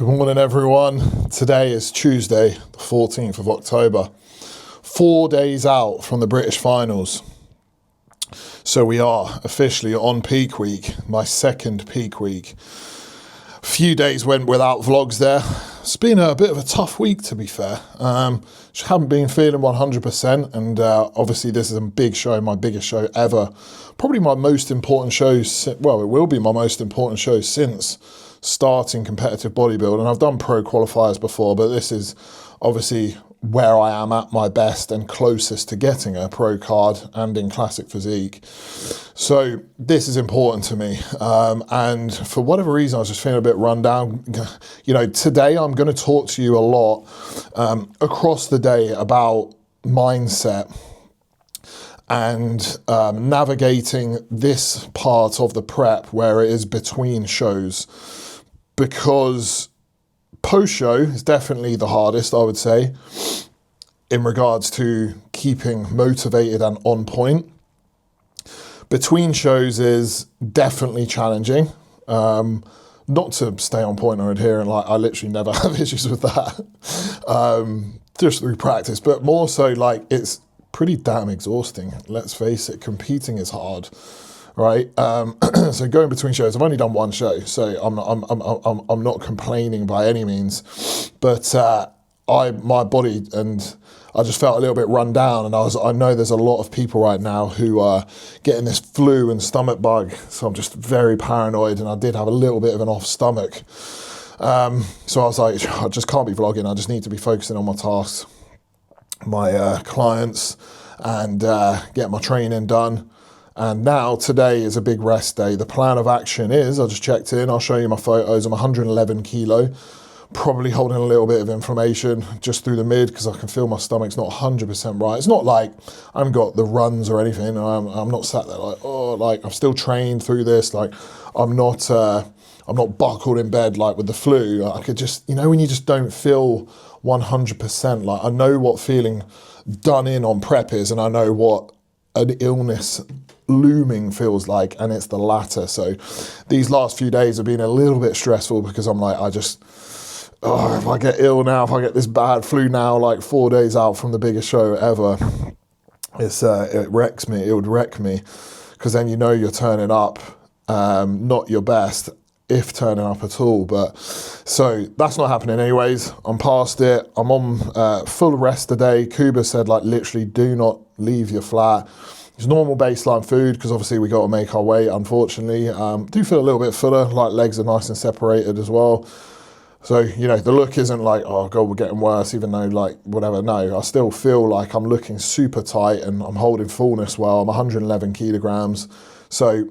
Good morning, everyone. Today is Tuesday, the 14th of October. 4 days out from the British finals. So we are officially on peak week, my second peak week. A few days went without vlogs there. It's been a bit of a tough week, to be fair. Just haven't been feeling 100%, and obviously this is a big show, my biggest show ever. Probably my most important show, well, it will be my most important show since starting competitive bodybuilding. I've done pro qualifiers before, but this is obviously where I am at my best and closest to getting a pro card and in classic physique. So this is important to me. And for whatever reason, I was just feeling a bit run down. You know, today I'm going to talk to you a lot across the day about mindset and navigating this part of the prep where it is between shows, because post-show is definitely the hardest, I would say, in regards to keeping motivated and on point. Between shows is definitely challenging. Not to stay on point or adherent, like I literally never have issues with that, just through practice, but more so like it's pretty damn exhausting. Let's face it, competing is hard. Right, so going between shows, I've only done one show, so I'm not complaining by any means, but my body, and I just felt a little bit run down, and I know there's a lot of people right now who are getting this flu and stomach bug, so I'm just very paranoid, and I did have a little bit of an off stomach, so I was like, I just can't be vlogging, I just need to be focusing on my tasks, my clients, and get my training done. And now today is a big rest day. The plan of action is, I just checked in, I'll show you my photos, I'm 111 kilo, probably holding a little bit of inflammation just through the mid because I can feel my stomach's not 100% right. It's not like I haven't got the runs or anything. I'm not sat there like, oh, like I've still trained through this. Like I'm not buckled in bed like with the flu. I could just, you know, when you just don't feel 100%, like I know what feeling done in on prep is, and I know what an illness looming feels like, and it's the latter. So these last few days have been a little bit stressful because I'm like, if I get ill now, if I get this bad flu now, like 4 days out from the biggest show ever, it wrecks me. It would wreck me, because then you know you're turning up not your best, if turning up at all. But so that's not happening anyways. I'm past it. I'm on full rest today. Kuba said like literally do not leave your flat. It's normal baseline food, because obviously we got to make our weight, unfortunately. Do feel a little bit fuller, like legs are nice and separated as well. So, you know, the look isn't like, oh God, we're getting worse, even though like whatever. No, I still feel like I'm looking super tight and I'm holding fullness well. I'm 111 kilograms. So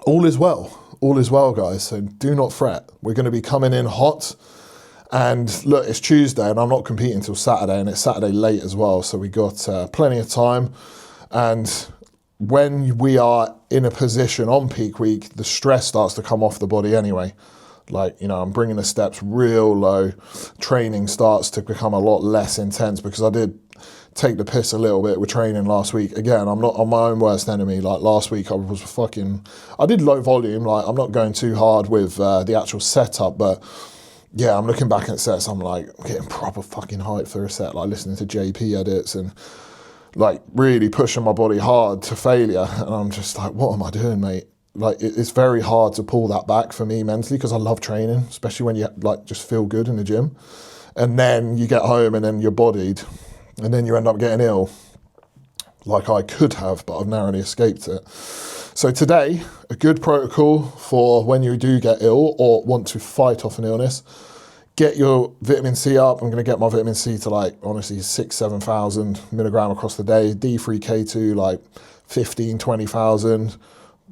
all is well. All is well, guys. So do not fret. We're going to be coming in hot. And look, it's Tuesday and I'm not competing until Saturday, and it's Saturday late as well. So we got plenty of time. And when we are in a position on peak week, the stress starts to come off the body anyway. Like, you know, I'm bringing the steps real low. Training starts to become a lot less intense, because I did take the piss a little bit with training last week. Again, I'm not on my own worst enemy. Like last week I did low volume. Like I'm not going too hard with the actual setup, but yeah, I'm looking back at sets. I'm like getting proper fucking hyped for a set, like listening to JP edits and like really pushing my body hard to failure. And I'm just like, what am I doing, mate? Like it's very hard to pull that back for me mentally, because I love training, especially when you like just feel good in the gym. And then you get home and then you're bodied, and then you end up getting ill, like I could have, but I've narrowly escaped it. So today, a good protocol for when you do get ill or want to fight off an illness: get your vitamin C up. I'm going to get my vitamin C to like, honestly, 7,000 milligram across the day. D3, K2, like 15, 20,000.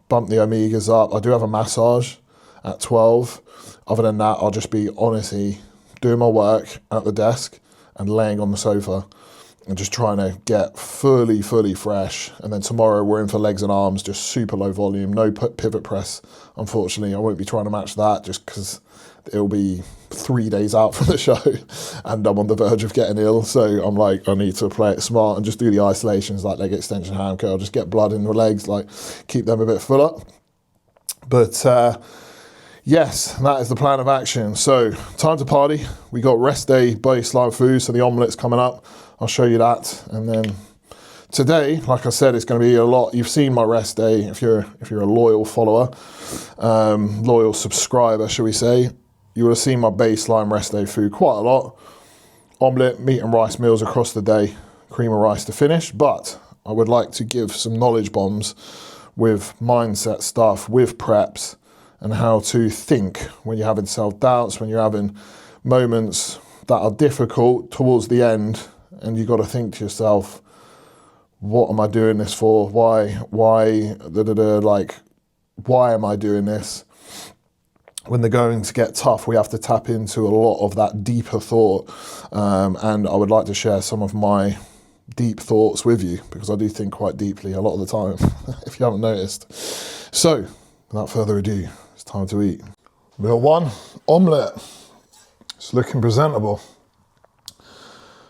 Bump the omegas up. I do have a massage at 12. Other than that, I'll just be honestly doing my work at the desk and laying on the sofa and just trying to get fully fresh. And then tomorrow we're in for legs and arms, just super low volume, no pivot press. Unfortunately, I won't be trying to match that just because it'll be 3 days out from the show and I'm on the verge of getting ill. So I'm like, I need to play it smart and just do the isolations like leg extension, ham curl, just get blood in the legs, like keep them a bit fuller. But yes, that is the plan of action. So time to party. We got rest day baseline food, so the omelet's coming up. I'll show you that. And then today, like I said, it's going to be a lot. You've seen my rest day if you're a loyal follower, loyal subscriber, shall we say. You would have seen my baseline rest day food quite a lot. Omelette, meat and rice meals across the day, cream of rice to finish. But I would like to give some knowledge bombs with mindset stuff, with preps, and how to think when you're having self-doubts, when you're having moments that are difficult towards the end, and you've got to think to yourself, what am I doing this for? Why am I doing this? When the goings get tough, we have to tap into a lot of that deeper thought. And I would like to share some of my deep thoughts with you, because I do think quite deeply a lot of the time, if you haven't noticed. So, without further ado, it's time to eat. We got one omelette. It's looking presentable.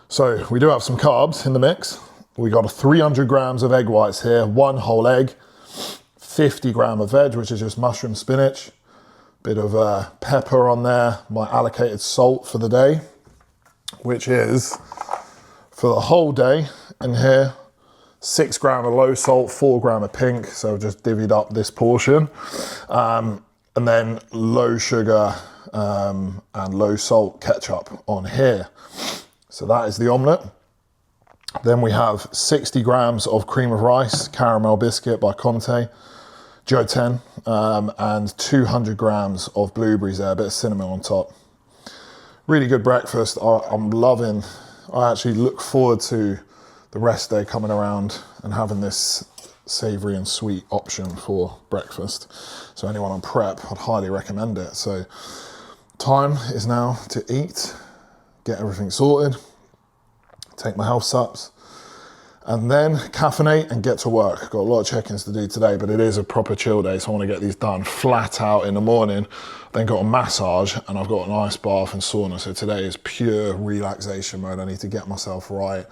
So, we do have some carbs in the mix. We got 300 grams of egg whites here, 1 whole egg, 50 gram of veg, which is just mushroom, spinach, bit of pepper on there, my allocated salt for the day, which is for the whole day in here, 6 gram of low salt, 4 gram of pink. So I've just divvied up this portion. And then low sugar and low salt ketchup on here. So that is the omelette. Then we have 60 grams of cream of rice, caramel biscuit by Conte, Joe 10, and 200 grams of blueberries there, a bit of cinnamon on top. Really good breakfast. I'm loving, I actually look forward to the rest day coming around and having this savoury and sweet option for breakfast. So anyone on prep, I'd highly recommend it. So time is now to eat, get everything sorted, take my health sups, and then caffeinate and get to work. Got a lot of check-ins to do today, but it is a proper chill day, so I want to get these done flat out in the morning. Then got a massage, and I've got an ice bath and sauna. So today is pure relaxation mode. I need to get myself right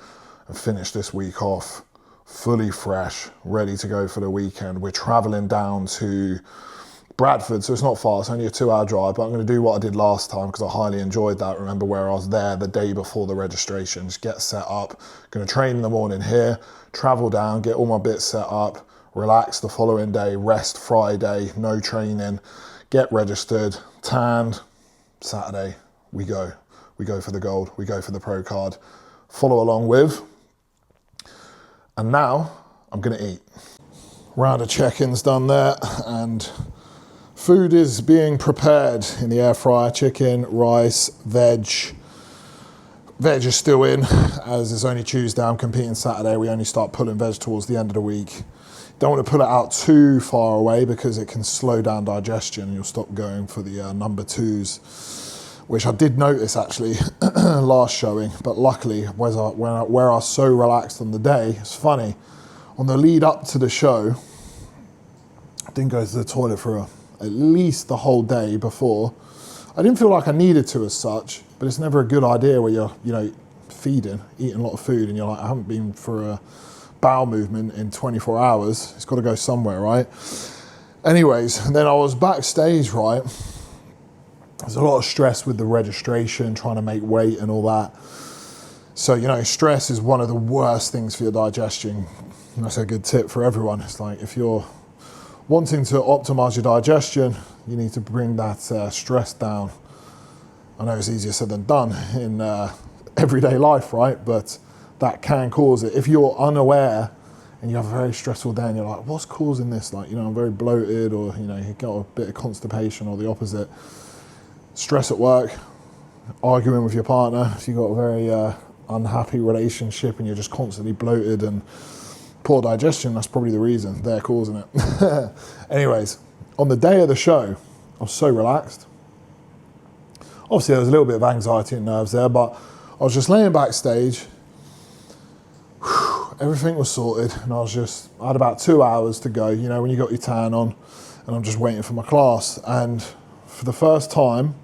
and finish this week off fully fresh, ready to go for the weekend. We're traveling down to Bradford, so it's not far, it's only a 2-hour drive, but I'm going to do what I did last time because I highly enjoyed that. Remember where I was there the day before the registration, just get set up, going to train in the morning here, travel down, get all my bits set up, relax the following day, rest Friday, no training, get registered, tanned, Saturday, we go for the gold, we go for the pro card, follow along with, and now I'm going to eat. Round of check-ins done there, and food is being prepared in the air fryer. Chicken, rice, veg. Veg is still in, as it's only Tuesday. I'm competing Saturday. We only start pulling veg towards the end of the week. Don't want to pull it out too far away because it can slow down digestion and you'll stop going for the number 2s, which I did notice actually last showing. But luckily, where I was so relaxed on the day, it's funny, on the lead up to the show, I didn't go to the toilet for at least the whole day before. I didn't feel like I needed to as such, but it's never a good idea where you're, eating a lot of food and you're like, I haven't been for a bowel movement in 24 hours. It's got to go somewhere, right? Anyways, and then I was backstage, right? There's a lot of stress with the registration, trying to make weight and all that. So, stress is one of the worst things for your digestion. And that's a good tip for everyone. It's like, if you're wanting to optimize your digestion, you need to bring that stress down. I know it's easier said than done in everyday life, right? But that can cause it. If you're unaware and you have a very stressful day and you're like, what's causing this? Like, I'm very bloated, or, you got a bit of constipation, or the opposite. Stress at work, arguing with your partner, if you've got a very unhappy relationship and you're just constantly bloated and poor digestion, that's probably the reason they're causing it. Anyways, on the day of the show, I was so relaxed. Obviously, there was a little bit of anxiety and nerves there, but I was just laying backstage. Everything was sorted, and I had about 2 hours to go, when you got your tan on, and I'm just waiting for my class. And for the first time,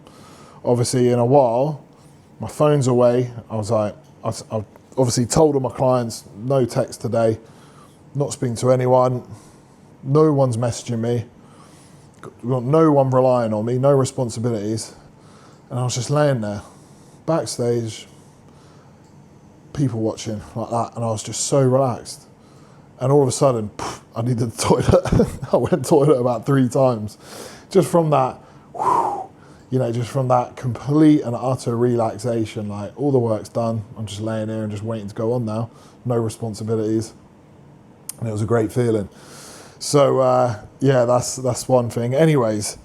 obviously in a while, my phone's away. I was like, I've obviously told all my clients, no text today, not speaking to anyone, no one's messaging me, got no one relying on me, no responsibilities. And I was just laying there, backstage, people watching like that. And I was just so relaxed. And all of a sudden, I needed the toilet. I went to the toilet about 3 times. Just from that, just from that complete and utter relaxation, like all the work's done. I'm just laying here and just waiting to go on now. No responsibilities. And it was a great feeling. So, that's one thing. Anyways,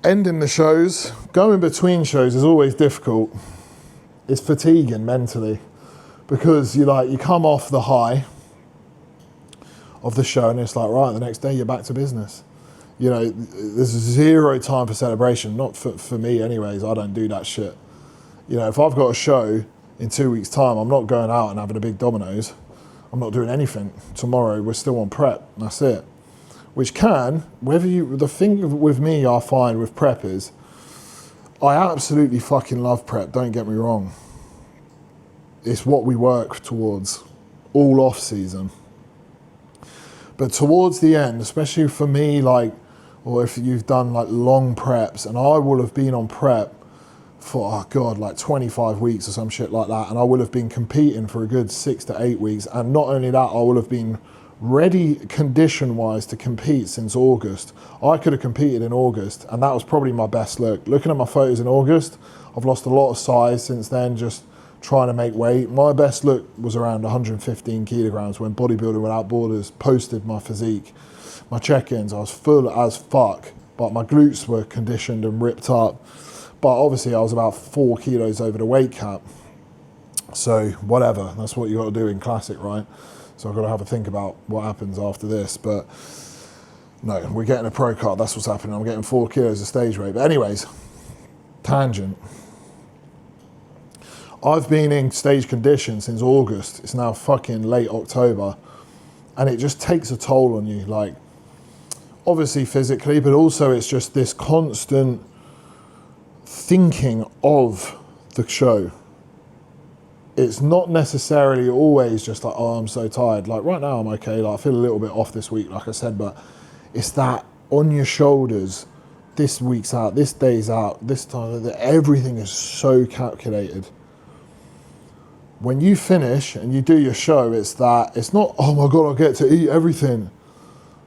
ending the shows, going between shows is always difficult. It's fatiguing mentally because you come off the high of the show and it's like, right, the next day you're back to business. There's 0 time for celebration, not for me anyways. I don't do that shit. If I've got a show in 2 weeks' time, I'm not going out and having a big Domino's. I'm not doing anything. Tomorrow we're still on prep, and that's it. Which the thing with me I find with prep is, I absolutely fucking love prep, don't get me wrong. It's what we work towards all off season. But towards the end, especially for me, or if you've done long preps, and I will have been on prep for, 25 weeks or some shit like that, and I will have been competing for a good 6 to 8 weeks, and not only that, I will have been ready condition-wise to compete since August. I could have competed in August, and that was probably my best look. Looking at my photos in August, I've lost a lot of size since then, just trying to make weight. My best look was around 115 kilograms when Bodybuilding Without Borders posted my physique. My check-ins, I was full as fuck, but my glutes were conditioned and ripped up. But obviously I was about 4 kilos over the weight cap. So whatever, that's what you got to do in Classic, right? So I've got to have a think about what happens after this. But no, we're getting a pro card, that's what's happening. I'm getting 4 kilos of stage weight. But anyways, tangent. I've been in stage condition since August. It's now fucking late October. And it just takes a toll on you, obviously physically, but also it's just this constant thinking of the show. It's not necessarily always just I'm so tired. Right now I'm okay. I feel a little bit off this week, like I said, but it's that on your shoulders, this week's out, this day's out, this time, everything is so calculated. When you finish and you do your show, it's not, oh my God, I get to eat everything.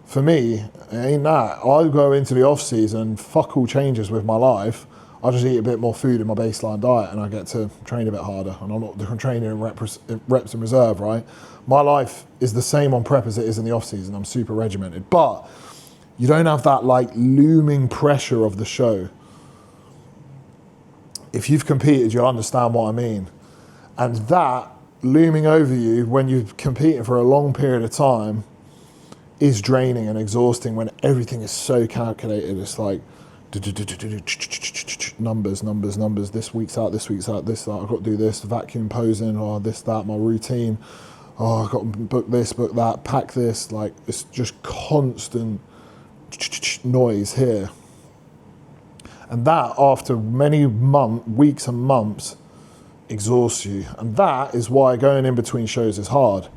For me, it ain't that. I go into the off season, fuck all changes with my life. I just eat a bit more food in my baseline diet and I get to train a bit harder. And I'm not training in reps and reserve, right? My life is the same on prep as it is in the off season. I'm super regimented, but you don't have that looming pressure of the show. If you've competed, you'll understand what I mean. And that looming over you when you're competing for a long period of time is draining and exhausting when everything is so calculated. It's numbers, this week's out, this, I've got to do this, vacuum posing, this, that, my routine, I've got to book this, book that, pack this, it's just constant noise here. And that, after many weeks and months, exhausts you. And that is why going in between shows is hard.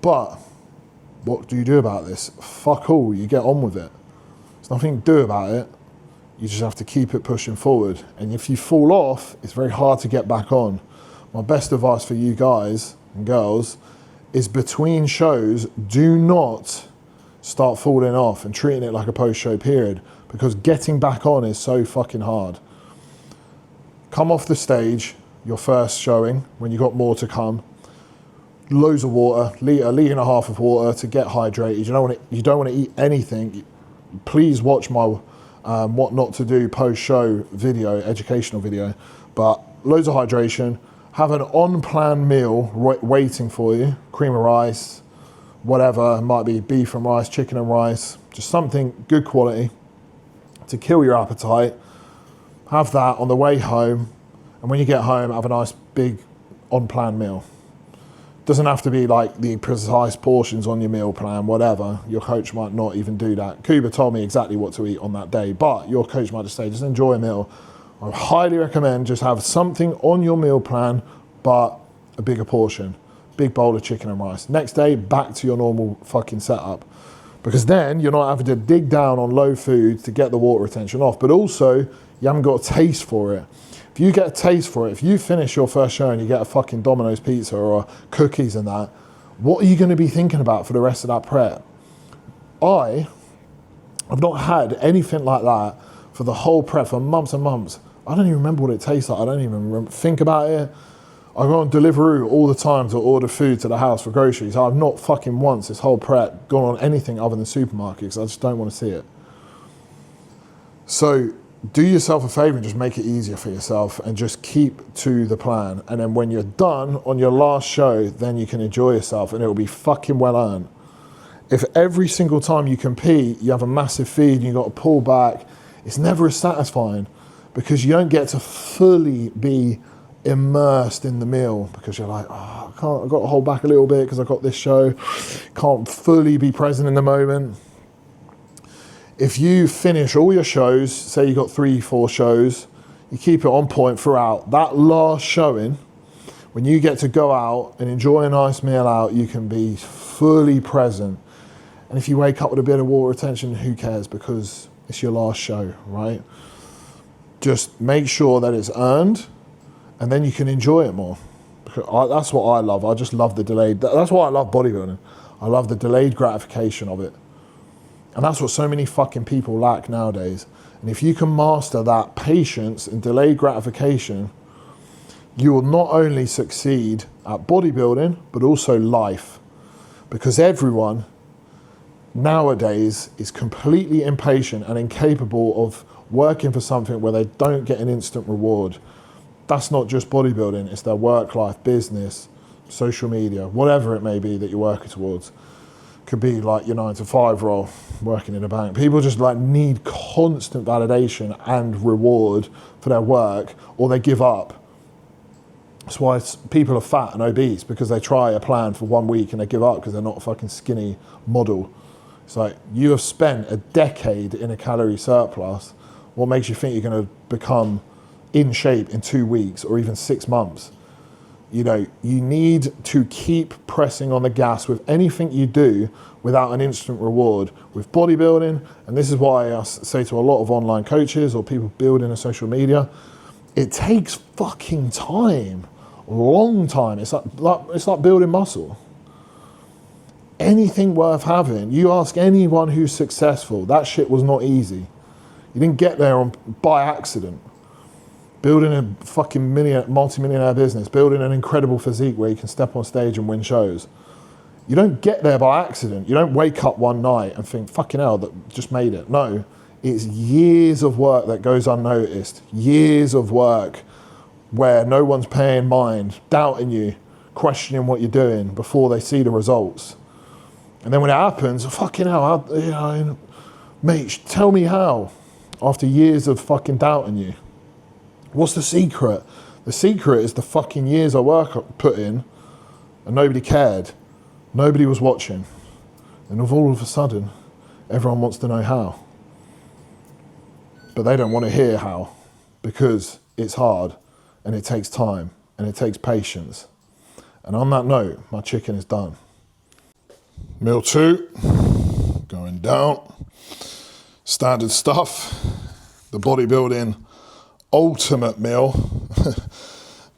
But what do you do about this? Fuck all, you get on with it. There's nothing to do about it. You just have to keep it pushing forward. And if you fall off, it's very hard to get back on. My best advice for you guys and girls is between shows, do not start falling off and treating it like a post-show period, because getting back on is so fucking hard. Come off the stage, your first showing, when you've got more to come, loads of water, a litre and a half of water to get hydrated. You don't want to eat anything. Please watch my what not to do post-show video, educational video, but loads of hydration. Have an on-plan meal waiting for you, cream of rice, whatever, it might be beef and rice, chicken and rice, just something good quality to kill your appetite. Have that on the way home, and when you get home, have a nice big on-plan meal. Doesn't have to be the precise portions on your meal plan, whatever. Your coach might not even do that. Kuba told me exactly what to eat on that day, but your coach might just say, just enjoy a meal. I highly recommend just have something on your meal plan, but a bigger portion. Big bowl of chicken and rice. Next day, back to your normal fucking setup. Because then you're not having to dig down on low food to get the water retention off, but also you haven't got a taste for it. If you get a taste for it, if you finish your first show and you get a fucking Domino's pizza or cookies and that, what are you going to be thinking about for the rest of that prep? I've not had anything like that for the whole prep for months and months. I don't even remember what it tastes like. I don't even think about it. I go on Deliveroo all the time to order food to the house for groceries. I've not fucking once this whole prep gone on anything other than supermarkets because I just don't want to see it. So do yourself a favor and just make it easier for yourself and just keep to the plan. And then when you're done on your last show, then you can enjoy yourself and it'll be fucking well earned. If every single time you compete, you have a massive feed and you've got to pull back, it's never as satisfying because you don't get to fully be immersed in the meal because you're like, oh, I've got to hold back a little bit because I've got this show. Can't fully be present in the moment. If you finish all your shows, say you got 3-4 shows, you keep it on point throughout. That last showing, when you get to go out and enjoy a nice meal out, you can be fully present. And if you wake up with a bit of water retention, who cares? Because it's your last show, right? Just make sure that it's earned and then you can enjoy it more. That's what I love. I just love the delayed. That's why I love bodybuilding. I love the delayed gratification of it. And that's what so many fucking people lack nowadays. And if you can master that patience and delayed gratification, you will not only succeed at bodybuilding, but also life. Because everyone nowadays is completely impatient and incapable of working for something where they don't get an instant reward. That's not just bodybuilding, it's their work life, business, social media, whatever it may be that you're working towards. Could be like your 9-to-5 role, working in a bank. People just like need constant validation and reward for their work, or they give up. That's why people are fat and obese, because they try a plan for 1 week and they give up because they're not a fucking skinny model. It's like, you have spent a decade in a calorie surplus. What makes you think you're going to become in shape in 2 weeks or even 6 months? You know, you need to keep pressing on the gas with anything you do without an instant reward. With bodybuilding, and this is why I say to a lot of online coaches or people building a social media, it takes fucking time, long time. It's like building muscle. Anything worth having, you ask anyone who's successful, that shit was not easy. You didn't get there by accident. Building a fucking multi-millionaire business, building an incredible physique where you can step on stage and win shows. You don't get there by accident. You don't wake up one night and think, fucking hell, that just made it. No, it's years of work that goes unnoticed. Years of work where no one's paying mind, doubting you, questioning what you're doing before they see the results. And then when it happens, fucking hell, mate, tell me how, after years of fucking doubting you. What's the secret? The secret is the fucking years of work I put in and nobody cared. Nobody was watching. And all of a sudden, everyone wants to know how. But they don't want to hear how, because it's hard and it takes time and it takes patience. And on that note, my chicken is done. Meal 2, going down. Standard stuff. The bodybuilding ultimate meal,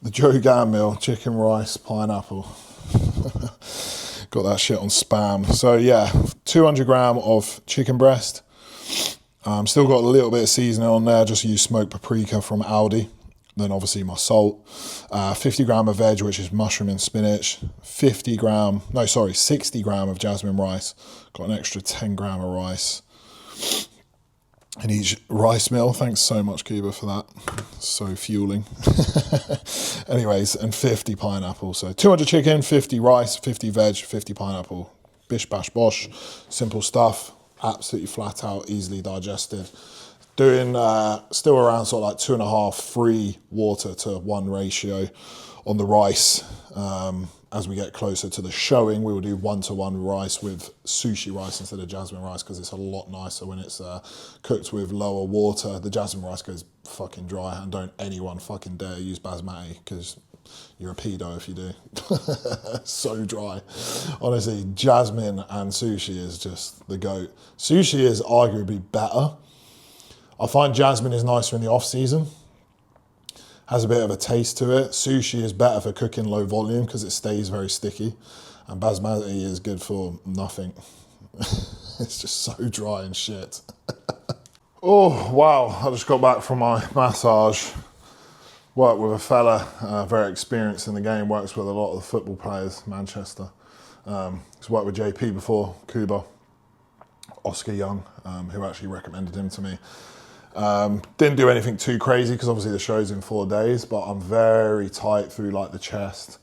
the Joe Gann meal, chicken, rice, pineapple. Got that shit on Spam. So yeah, 200 gram of chicken breast. Still got a little bit of seasoning on there, just use smoked paprika from Aldi. Then obviously my salt. 50 gram of veg, which is mushroom and spinach. 60 gram of jasmine rice. Got an extra 10 gram of rice in each rice meal. Thanks so much, Cuba, for that. So fueling. Anyways, and 50 pineapple. So 200 chicken, 50 rice, 50 veg, 50 pineapple. Bish, bash, bosh. Simple stuff. Absolutely flat out, easily digested. Doing still around sort of like 2.5 free water to 1 ratio on the rice. As we get closer to the showing, we will do 1-to-1 rice with sushi rice instead of jasmine rice, because it's a lot nicer when it's cooked with lower water. The jasmine rice goes fucking dry, and don't anyone fucking dare use basmati, because You're a pedo if you do. So dry. Honestly, jasmine and sushi is just the GOAT. Sushi is arguably better. I find jasmine is nicer in the off season. Has a bit of a taste to it. Sushi is better for cooking low volume because it stays very sticky. And basmati is good for nothing. It's just so dry and shit. Oh, wow. I just got back from my massage. Worked with a fella, very experienced in the game, works with a lot of the football players, Manchester. He's worked with JP before, Cuba, Oscar Young, who actually recommended him to me. Didn't do anything too crazy because obviously the show's in 4 days, but I'm very tight through like the chest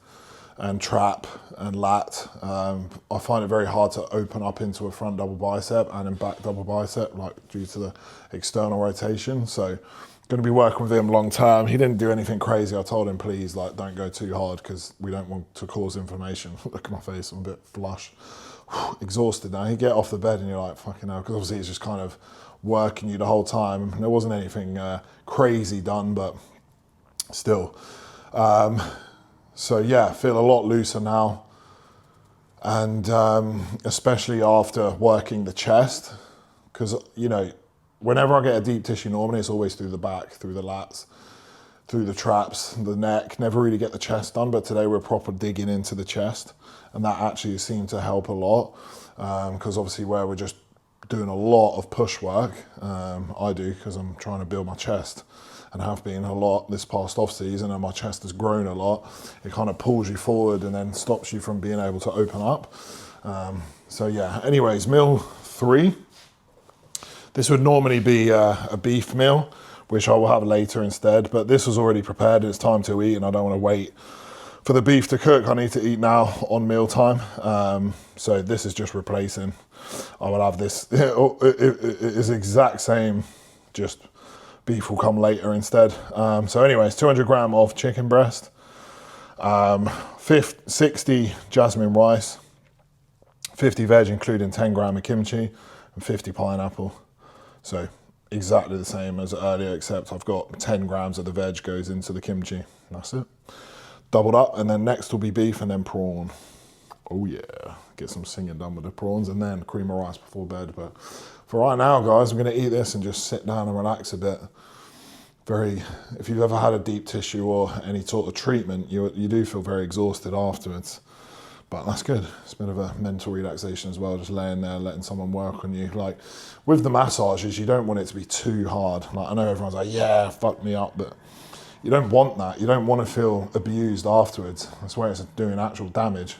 and trap and lat. I find it very hard to open up into a front double bicep and in back double bicep, like due to the external rotation. So going to be working with him long term. He didn't do anything crazy. I told him, please, like, don't go too hard because we don't want to cause inflammation. Look at my face, I'm a bit flush. Exhausted now. You get off the bed and you're like, fucking hell, because obviously it's just kind of working you the whole time. There wasn't anything crazy done, but still. So yeah, feel a lot looser now. And especially after working the chest, because, you know, whenever I get a deep tissue normally, it's always through the back, through the lats, through the traps, the neck, never really get the chest done, but today we're proper digging into the chest, and that actually seemed to help a lot, because obviously where we're just doing a lot of push work, I do, because I'm trying to build my chest, and have been a lot this past off season, and my chest has grown a lot. It kind of pulls you forward and then stops you from being able to open up. So yeah, anyways, meal 3. This would normally be a beef meal, which I will have later instead, but this was already prepared. It's time to eat and I don't want to wait for the beef to cook. I need to eat now on mealtime. So this is just replacing. I will have this, it is exact same, just beef will come later instead. So anyways, 200 gram of chicken breast, 60 jasmine rice, 50 veg, including 10 gram of kimchi, and 50 pineapple. So exactly the same as earlier, except I've got 10 grams of the veg goes into the kimchi. That's it. Doubled up, and then next will be beef and then prawn. Oh yeah, get some singing done with the prawns, and then cream of rice before bed. But for right now, guys, I'm gonna eat this and just sit down and relax a bit. If you've ever had a deep tissue or any sort of treatment, you do feel very exhausted afterwards. But that's good. It's a bit of a mental relaxation as well, just laying there, letting someone work on you. Like with the massages, you don't want it to be too hard. Like I know everyone's like, yeah, fuck me up, but you don't want that. You don't want to feel abused afterwards. That's where it's doing actual damage.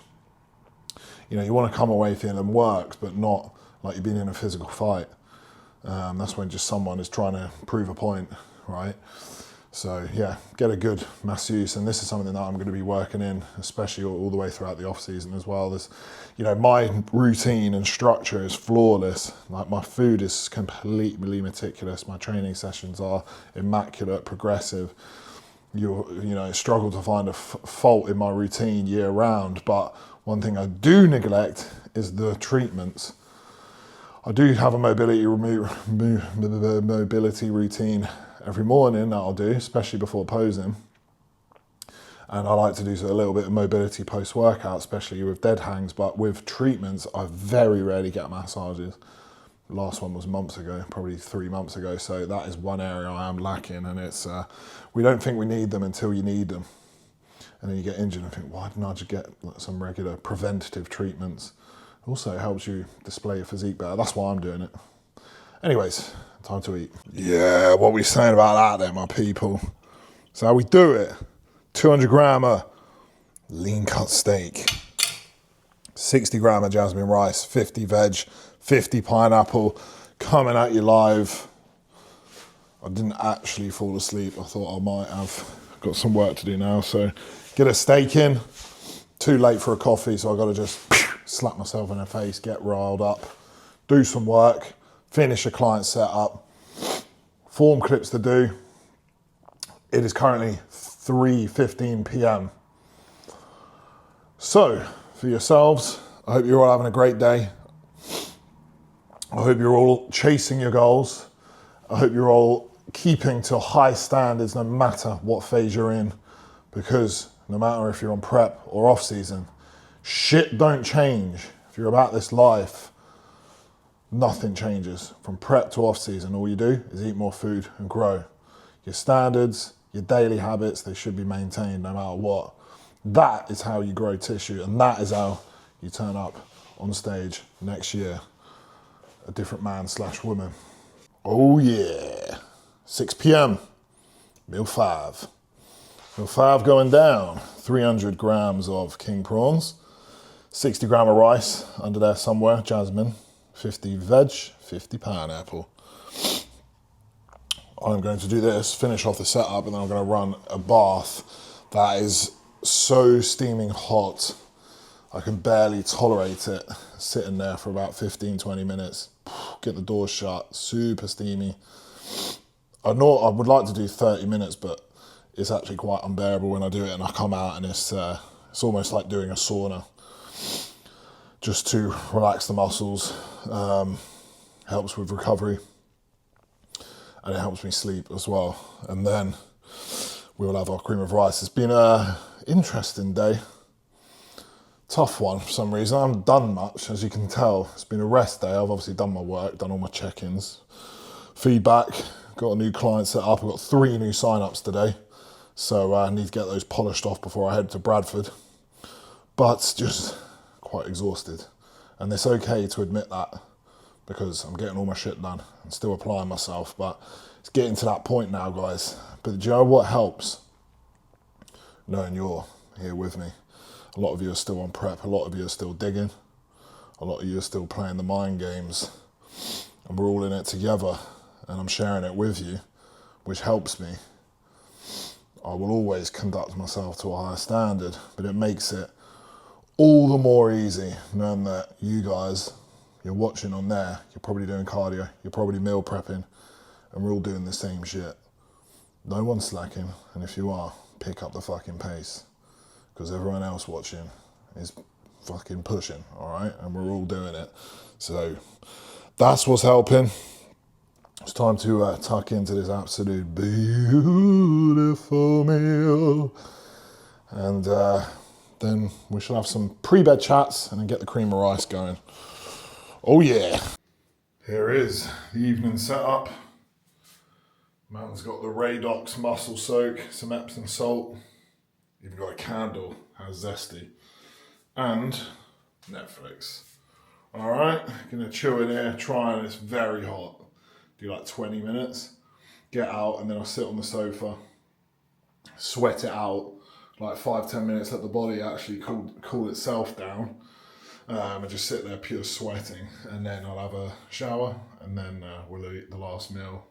You know, you want to come away feeling worked, but not like you've been in a physical fight. That's when just someone is trying to prove a point, right? So yeah, get a good masseuse, and this is something that I'm going to be working in, especially all the way throughout the off season as well. There's, you know, my routine and structure is flawless. Like my food is completely meticulous. My training sessions are immaculate, progressive. You know, struggle to find a fault in my routine year round. But one thing I do neglect is the treatments. I do have a mobility routine every morning that I'll do, especially before posing. And I like to do a little bit of mobility post-workout, especially with dead hangs, but with treatments, I very rarely get massages. The last one was months ago, probably 3 months ago. So that is one area I am lacking, and it's, we don't think we need them until you need them. And then you get injured and think, why didn't I just get some regular preventative treatments? Also, it helps you display your physique better. That's why I'm doing it. Anyways, time to eat. Yeah, what we saying about that there, my people? So how we do it. 200 gram of lean cut steak, 60 gram of jasmine rice, 50 veg, 50 pineapple, coming at you live. I didn't actually fall asleep. I thought I might have. Got some work to do now, so get a steak in. Too late for a coffee, so I've got to just slap myself in the face, get riled up, do some work, finish a client setup, form clips to do. It is currently 3:15 p.m. So, for yourselves, I hope you're all having a great day. I hope you're all chasing your goals. I hope you're all keeping to high standards no matter what phase you're in, because no matter if you're on prep or off season, shit don't change. If you're about this life, nothing changes. From prep to off season, all you do is eat more food and grow. Your standards, your daily habits, they should be maintained no matter what. That is how you grow tissue, and that is how you turn up on stage next year, a different man / woman. Oh yeah, 6 p.m, meal 5. Meal 5 going down, 300 grams of king prawns, 60 gram of rice under there somewhere, jasmine, 50 veg, 50 pineapple. I'm going to do this, finish off the setup, and then I'm going to run a bath that is so steaming hot, I can barely tolerate it, sitting there for about 15-20 minutes. Get the door shut, super steamy. I know I would like to do 30 minutes, but it's actually quite unbearable when I do it and I come out and it's almost like doing a sauna, just to relax the muscles, helps with recovery, and it helps me sleep as well. And then we will have our cream of rice. It's been an interesting day, tough one for some reason. I haven't done much, as you can tell. It's been a rest day. I've obviously done my work, done all my check-ins, feedback, got a new client set up. I've got 3 new sign-ups today, so I need to get those polished off before I head to Bradford. But just quite exhausted, and it's okay to admit that, because I'm getting all my shit done and still applying myself, but it's getting to that point now, guys. But do you know what helps? Knowing you're here with me. A lot of you are still on prep, a lot of you are still digging, a lot of you are still playing the mind games, and we're all in it together, and I'm sharing it with you, which helps me. I will always conduct myself to a higher standard, but it makes it all the more easy knowing that you guys, you're watching on there, you're probably doing cardio, you're probably meal prepping, and we're all doing the same shit. No one's slacking, and if you are, pick up the fucking pace, because everyone else watching is fucking pushing, all right? And we're all doing it. So that's what's helping. It's time to tuck into this absolute beautiful meal, and then we shall have some pre-bed chats and then get the cream of rice going. Oh yeah. Here is the evening setup. Man's got the Radox muscle soak, some Epsom salt, even got a candle, how zesty, and Netflix. All right, gonna chill in here, try, and it's very hot. Do like 20 minutes, get out, and then I'll sit on the sofa, sweat it out, like 5-10 minutes, let the body actually cool itself down, and just sit there pure sweating, and then I'll have a shower, and then we'll eat the last meal.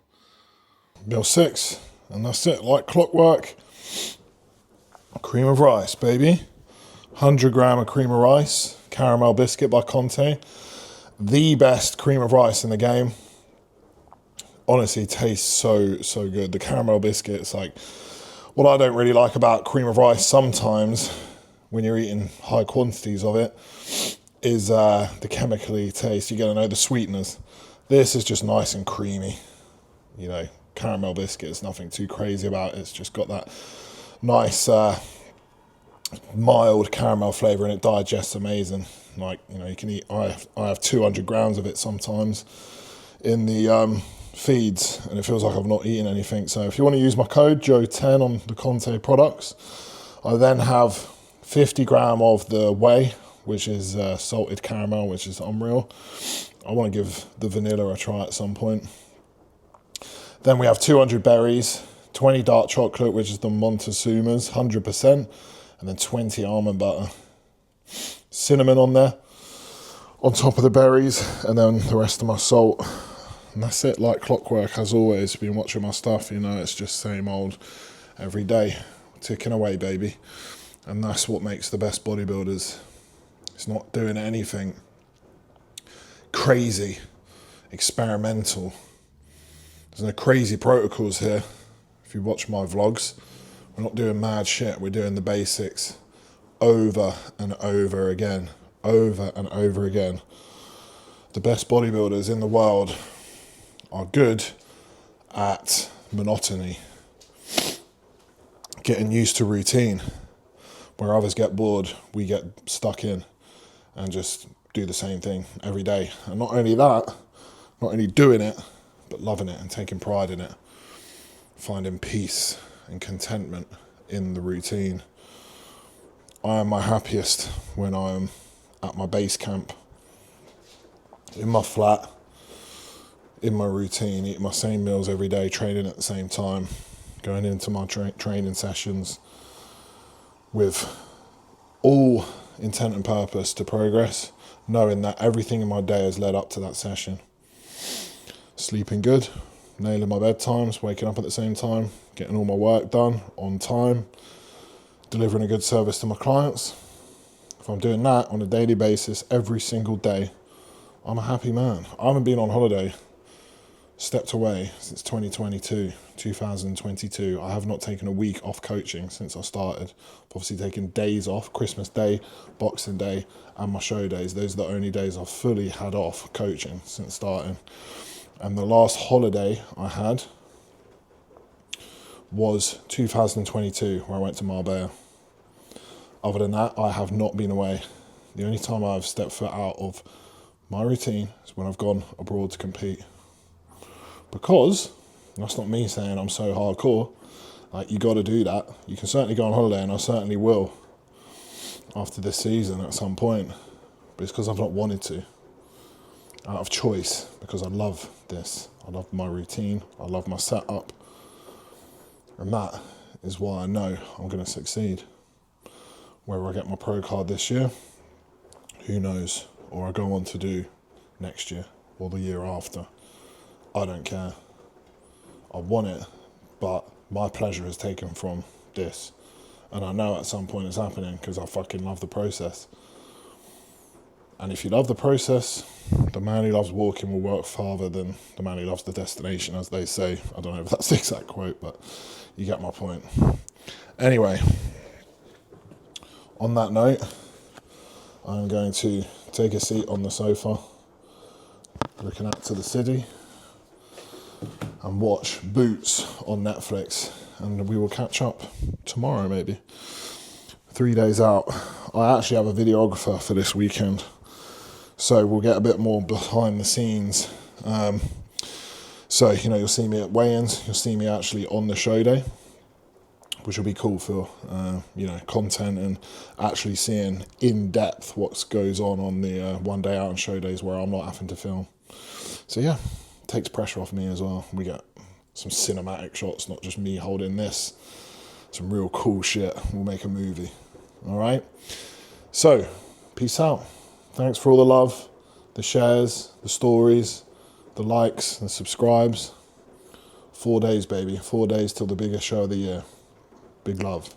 Meal 6, and that's it, like clockwork. Cream of rice, baby. 100 gram of cream of rice, caramel biscuit by Conte. The best cream of rice in the game. Honestly, tastes so good. The caramel biscuit's like, what I don't really like about cream of rice sometimes, when you're eating high quantities of it, is the chemically taste. You're gonna know the sweeteners. This is just nice and creamy. You know, caramel biscuit is nothing too crazy about it. It's just got that nice mild caramel flavour, and it digests amazing. Like, you know, you can eat, I have 200 grams of it sometimes in the feeds, and it feels like I've not eaten anything. So if you want to use my code Joe10 on the Conte products, I then have 50 gram of the whey, which is salted caramel, which is unreal. I want to give the vanilla a try at some point. Then we have 200 berries, 20 dark chocolate, which is the Montezuma's 100%, and then 20 almond butter. Cinnamon on there, on top of the berries, and then the rest of my salt. And that's it, like clockwork, as always. Been watching my stuff, you know, it's just same old every day. Ticking away, baby. And that's what makes the best bodybuilders. It's not doing anything crazy, experimental. There's no crazy protocols here. If you watch my vlogs, we're not doing mad shit. We're doing the basics over and over again. Over and over again. The best bodybuilders in the world are good at monotony. Getting used to routine. Where others get bored, we get stuck in and just do the same thing every day. And not only that, not only doing it, but loving it and taking pride in it, finding peace and contentment in the routine. I am my happiest when I am at my base camp, in my flat, in my routine, eating my same meals every day, training at the same time, going into my training sessions with all intent and purpose to progress, knowing that everything in my day has led up to that session. Sleeping good, nailing my bedtimes, waking up at the same time, getting all my work done on time, delivering a good service to my clients. If I'm doing that on a daily basis, every single day, I'm a happy man. I haven't been on holiday, stepped away since 2022. I have not taken a week off coaching since I started. I've obviously taken days off, Christmas Day, Boxing Day, and my show days. Those are the only days I've fully had off coaching since starting. And the last holiday I had was 2022, where I went to Marbella. Other than that, I have not been away. The only time I've stepped foot out of my routine is when I've gone abroad to compete. Because, that's not me saying I'm so hardcore, like, you got to do that. You can certainly go on holiday, and I certainly will after this season at some point. But it's because I've not wanted to, out of choice, because I love this. I love my routine. I love my setup. And that is why I know I'm going to succeed. Whether I get my pro card this year, who knows? Or I go on to do next year or the year after. I don't care. I want it, but my pleasure is taken from this. And I know at some point it's happening because I fucking love the process. And if you love the process, the man who loves walking will work farther than the man who loves the destination, as they say. I don't know if that's the exact quote, but you get my point. Anyway, on that note, I'm going to take a seat on the sofa, looking out to the city, and watch Boots on Netflix, and we will catch up tomorrow maybe. 3 days out. I actually have a videographer for this weekend, so we'll get a bit more behind the scenes. So, you'll see me at weigh-ins, you'll see me actually on the show day, which will be cool for, content and actually seeing in depth what goes on the 1 day out on show days where I'm not having to film. So yeah, takes pressure off me as well. We get some cinematic shots, not just me holding this. Some real cool shit. We'll make a movie. All right. So, peace out. Thanks for all the love, the shares, the stories, the likes, and subscribes. 4 days, baby. 4 days till the biggest show of the year. Big love.